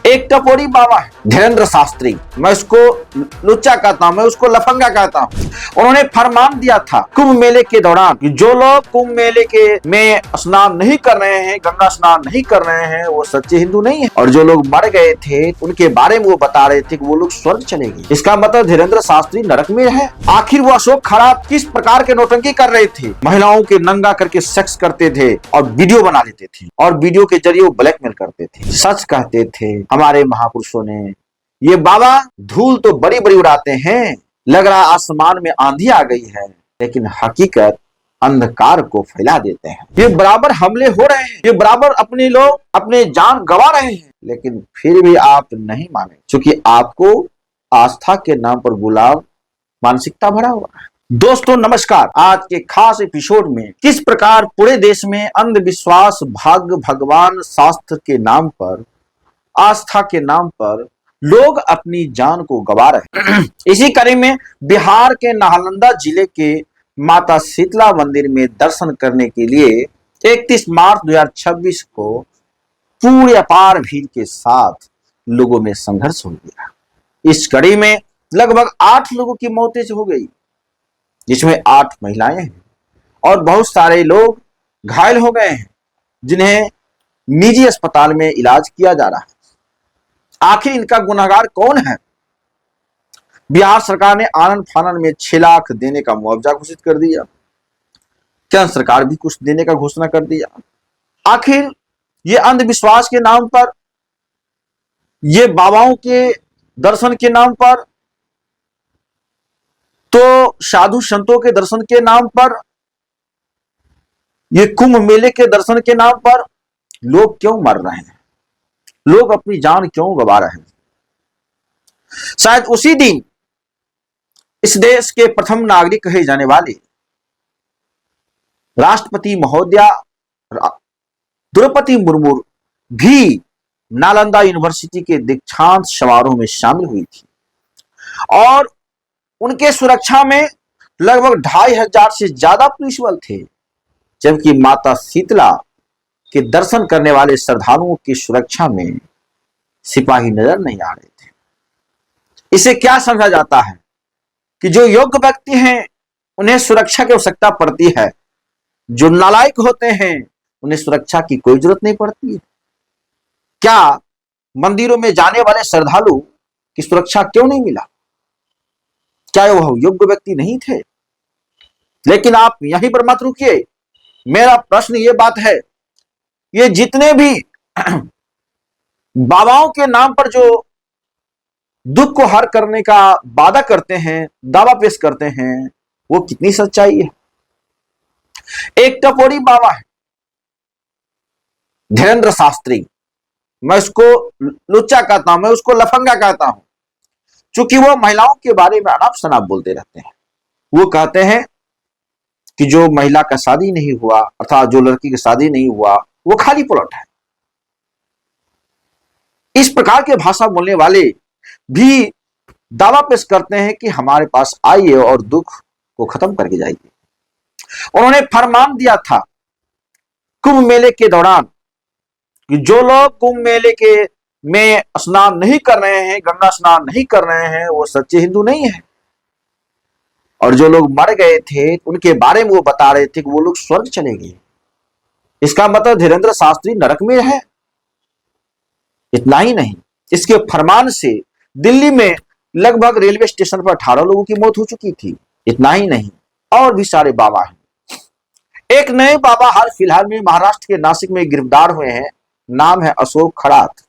एक टपोरी बाबा है धीरेंद्र शास्त्री, मैं उसको लुच्चा कहता हूं, मैं उसको लफंगा कहता हूं। उन्होंने फरमान दिया था कुंभ मेले के दौरान कि जो लोग कुंभ मेले के में स्नान नहीं कर रहे हैं, गंगा स्नान नहीं कर रहे हैं, वो सच्चे हिंदू नहीं है। और जो लोग मर गए थे उनके बारे में वो बता रहे थे कि वो लोग स्वर्ग चले गए। इसका मतलब धीरेंद्र शास्त्री नरक में है। आखिर वो अशोक खरात किस प्रकार के नौटंकी कर रहे थे? महिलाओं के नंगा करके सेक्स करते थे और वीडियो बना लेते थे और वीडियो के जरिए वो ब्लैकमेल करते थे। सच कहते थे हमारे महापुरुषों ने। ये बाबा धूल तो बड़ी बड़ी उड़ाते हैं, लग रहा आसमान में आंधी आ गई है, लेकिन हकीकत अंधकार को फैला देते हैं। ये बराबर हमले हो रहे हैं, ये बराबर अपने लोग अपने जान गंवा रहे हैं, लेकिन फिर भी आप नहीं माने, क्योंकि आपको आस्था के नाम पर गुलाम मानसिकता भरा हुआ है। दोस्तों नमस्कार, आज के खास एपिसोड में किस प्रकार पूरे देश में अंधविश्वास, भाग्य, भगवान, शास्त्र के नाम पर, आस्था के नाम पर लोग अपनी जान को गंवा रहे हैं। इसी कड़ी में बिहार के नालंदा जिले के माता शीतला मंदिर में दर्शन करने के लिए 31 मार्च 2026 को पूरी अपार भीड़ के साथ लोगों में संघर्ष हो गया। इस कड़ी में लगभग 8 लोगों की मौतें हो गई, जिसमें 8 महिलाएं हैं और बहुत सारे लोग घायल हो गए हैं, जिन्हें निजी अस्पताल में इलाज किया जा रहा है। आखिर इनका गुनहगार कौन है? बिहार सरकार ने आनन फानन में 6 लाख देने का मुआवजा घोषित कर दिया। केंद्र सरकार भी कुछ देने का घोषणा कर दिया। आखिर ये अंधविश्वास के नाम पर, ये बाबाओं के दर्शन के नाम पर, तो साधु संतों के दर्शन के नाम पर, ये कुंभ मेले के दर्शन के नाम पर लोग क्यों मर रहे हैं? लोग अपनी जान क्यों गंवा रहे हैं? शायद उसी दिन इस देश के प्रथम नागरिक कहे जाने वाले राष्ट्रपति महोदया द्रौपदी मुर्मू भी नालंदा यूनिवर्सिटी के दीक्षांत समारोह में शामिल हुई थी और उनके सुरक्षा में लगभग 2500 से ज्यादा पुलिस बल थे, जबकि माता शीतला के दर्शन करने वाले श्रद्धालुओं की सुरक्षा में सिपाही नजर नहीं आ रहे थे। इसे क्या समझा जाता है कि जो योग्य व्यक्ति हैं उन्हें सुरक्षा की आवश्यकता पड़ती है, जो नालायक होते हैं उन्हें सुरक्षा की कोई जरूरत नहीं पड़ती है। क्या मंदिरों में जाने वाले श्रद्धालु की सुरक्षा क्यों नहीं मिला? क्या वह योग्य व्यक्ति नहीं थे? लेकिन आप यहीं पर मत रुकिए। मेरा प्रश्न ये बात है, ये जितने भी बाबाओं के नाम पर जो दुख को हर करने का वादा करते हैं, दावा पेश करते हैं, वो कितनी सच्चाई है? एक टपोरी बाबा है धीरेंद्र शास्त्री, मैं उसको लुच्चा कहता हूं, मैं उसको लफंगा कहता हूं, क्योंकि वो महिलाओं के बारे में अनाप शनाप बोलते रहते हैं। वो कहते हैं कि जो महिला का शादी नहीं हुआ, अर्थात जो लड़की की शादी नहीं हुआ, वो खाली प्लॉट है। इस प्रकार के भाषा बोलने वाले भी दावा पेश करते हैं कि हमारे पास आइए और दुख को खत्म करके जाइए। उन्होंने फरमान दिया था कुंभ मेले के दौरान कि जो लोग कुंभ मेले के में स्नान नहीं कर रहे हैं, गंगा स्नान नहीं कर रहे हैं, वो सच्चे हिंदू नहीं है। और जो लोग मर गए थे उनके बारे में वो बता रहे थे कि वो लोग स्वर्ग चले गए। इसका मतलब धीरेंद्र शास्त्री नरक में है। इतना ही नहीं, इसके फरमान से दिल्ली में लगभग रेलवे स्टेशन पर 18 लोगों की मौत हो चुकी थी। इतना ही नहीं, और भी सारे बाबा हैं। एक नए बाबा हाल फिलहाल में महाराष्ट्र के नासिक में गिरफ्तार हुए हैं, नाम है अशोक खरात,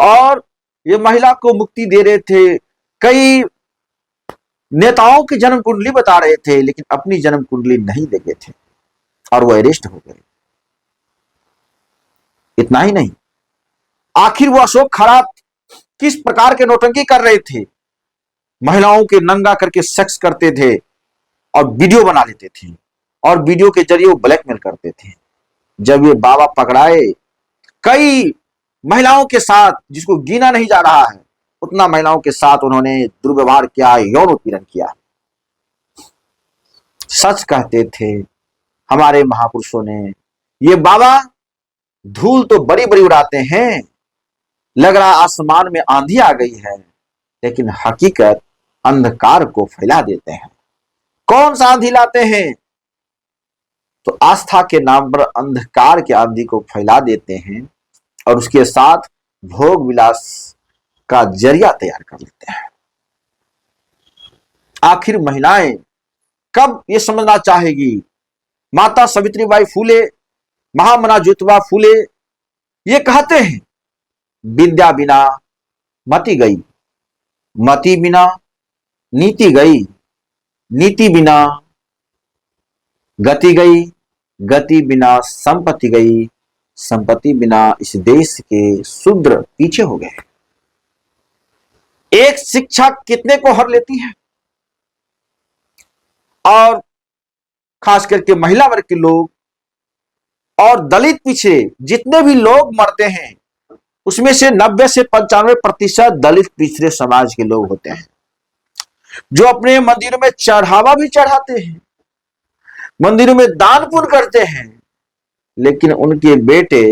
और ये महिला को मुक्ति दे रहे थे। कई नेताओं की जन्म कुंडली बता रहे थे, लेकिन अपनी जन्म कुंडली नहीं देखे थे और वो अरेस्ट हो गए। इतना ही नहीं, आखिर वो अशोक खरात किस प्रकार के नौटंकी कर रहे थे? महिलाओं के नंगा करके सेक्स करते थे और वीडियो बना लेते थे और वीडियो के जरिए वो ब्लैकमेल करते थे। जब ये बाबा पकड़ाए, कई महिलाओं के साथ, जिसको गिना नहीं जा रहा है, उतना महिलाओं के साथ उन्होंने दुर्व्यवहार किया, यौन उत्पीड़न किया। सच कहते थे हमारे महापुरुषों ने। ये बाबा धूल तो बड़ी बड़ी उड़ाते हैं, लग रहा आसमान में आंधी आ गई है, लेकिन हकीकत अंधकार को फैला देते हैं। कौन सा आंधी लाते हैं? तो आस्था के नाम पर अंधकार के आंधी को फैला देते हैं और उसके साथ भोग विलास का जरिया तैयार कर लेते हैं। आखिर महिलाएं कब ये समझना चाहेगी? माता सावित्रीबाई फूले, महामना ज्योतिबा फूले ये कहते हैं, विद्या बिना मति गई, मति बिना नीति गई, नीति बिना गति गई, गति बिना संपत्ति गई, संपत्ति बिना इस देश के शूद्र पीछे हो गए। एक शिक्षा कितने को हर लेती है, और खास करके महिला वर्ग के लोग और दलित पीछे जितने भी लोग मरते हैं उसमें से 90 से 95% दलित पिछड़े समाज के लोग होते हैं, जो अपने मंदिरों में चढ़ावा भी चढ़ाते हैं, मंदिरों में दान पुण्य करते हैं, लेकिन उनके बेटे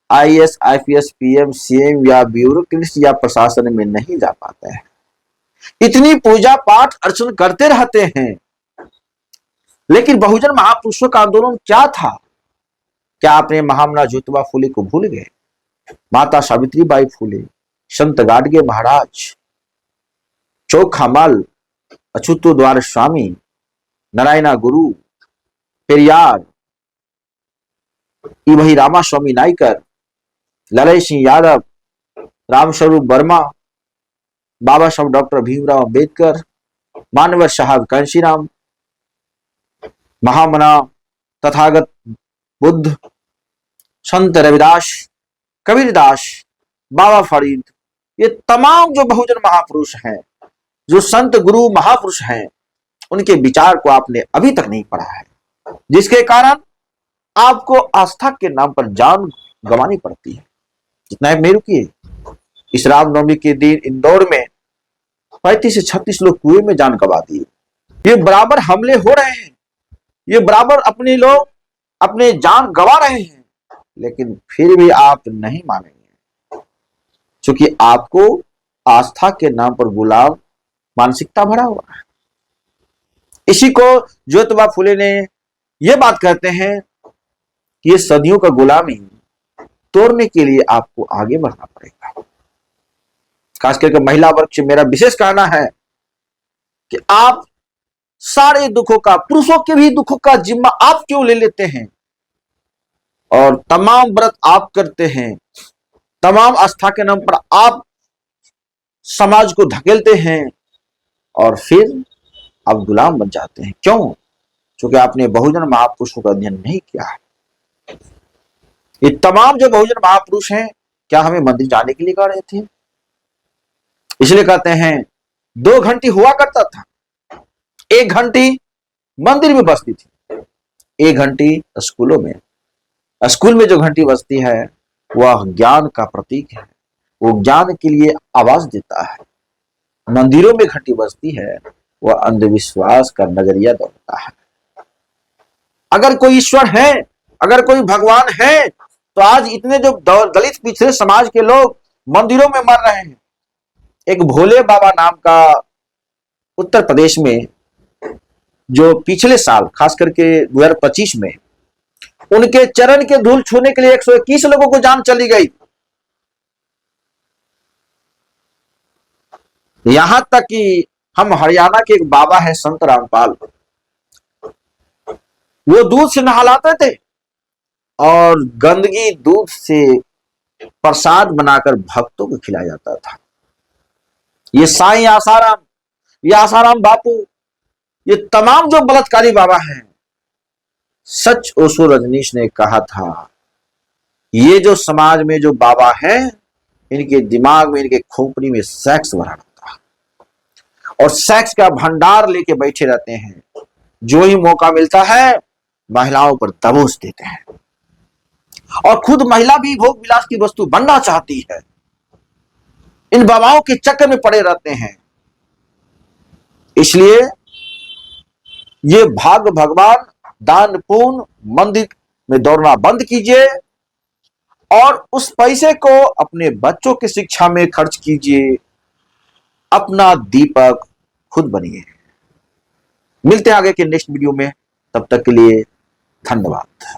आईएएस, आईपीएस, पीएम, सीएम या ब्यूरोक्रेसी या प्रशासन में नहीं जा पाते हैं। इतनी पूजा पाठ अर्चन करते रहते हैं, लेकिन बहुजन महापुरुषों का आंदोलन क्या था? क्या आपने महामना ज्योतिबा फूले को भूल गए? माता सावित्रीबाई फूले, संत गाडगे महाराज, चोखामल, अच्युतो द्वार स्वामी, नारायणा गुरु, पेरियार, वही रामास्वामी नायकर, ललय सिंह यादव, रामस्वरूप वर्मा, बाबा साहब डॉक्टर भीमराव अंबेडकर, मानवर साहब कांशीराम, महामना तथागत बुद्ध, संत रविदास, कबीरदास, बाबा फरीद, ये तमाम जो बहुजन महापुरुष हैं, जो संत गुरु महापुरुष हैं, उनके विचार को आपने अभी तक नहीं पढ़ा है, जिसके कारण आपको आस्था के नाम पर जान गंवानी पड़ती है। जितना है नहीं रुकिए। इस रामनवमी के दिन इंदौर में 35 से 36 लोग कुएं में जान गंवा दिए। ये बराबर हमले हो रहे हैं, ये बराबर अपने लोग अपने जान गंवा रहे हैं, लेकिन फिर भी आप नहीं मानेंगे, क्योंकि आपको आस्था के नाम पर गुलाम मानसिकता भरा हुआ है। इसी को ज्योतिबा फूले ने यह बात कहते हैं कि ये सदियों का गुलामी तोड़ने के लिए आपको आगे बढ़ना पड़ेगा। खास करके महिला वर्ग से मेरा विशेष कहना है कि आप सारे दुखों का, पुरुषों के भी दुखों का जिम्मा आप क्यों ले लेते हैं और तमाम व्रत आप करते हैं, तमाम आस्था के नाम पर आप समाज को धकेलते हैं और फिर आप गुलाम बन जाते हैं। क्यों? क्योंकि आपने बहुजन महापुरुषों का अध्ययन नहीं किया है। ये तमाम जो बहुजन महापुरुष हैं, क्या हमें मंदिर जाने के लिए कह रहे थे? इसलिए कहते हैं 2 घंटी हुआ करता था, 1 घंटी मंदिर में बजती थी, 1 घंटी स्कूलों में। स्कूल में जो घंटी बजती है वह ज्ञान का प्रतीक है, वो ज्ञान के लिए आवाज देता है। मंदिरों में घंटी बजती है, वह अंधविश्वास का नजरिया दौड़ता है। अगर कोई ईश्वर है, अगर कोई भगवान है, तो आज इतने जो दलित पिछड़े समाज के लोग मंदिरों में मर रहे हैं। एक भोले बाबा नाम का उत्तर प्रदेश में जो पिछले साल खास करके 2025 में उनके चरण के धूल छूने के लिए 121 लोगों को जान चली गई। यहां तक कि हम हरियाणा के एक बाबा है संत रामपाल, वो दूध से नहलाते थे और गंदगी दूध से प्रसाद बनाकर भक्तों को खिलाया जाता था। ये साईं आसाराम, ये आसाराम बापू, ये तमाम जो बलात्कारी बाबा हैं, सच ओशो रजनीश ने कहा था, ये जो समाज में जो बाबा हैं, इनके दिमाग में, इनके खोपड़ी में सेक्स भरा रहता है और सेक्स का भंडार लेके बैठे रहते हैं। जो ही मौका मिलता है महिलाओं पर दबोच देते हैं और खुद महिला भी भोग विलास की वस्तु बनना चाहती है। इन बाबाओं के चक्कर में पड़े रहते हैं। इसलिए ये भाग भगवान, दान पुण्य, मंदिर में दौड़ना बंद कीजिए और उस पैसे को अपने बच्चों की शिक्षा में खर्च कीजिए। अपना दीपक खुद बनिए। मिलते हैं आगे के नेक्स्ट वीडियो में, तब तक के लिए धन्यवाद।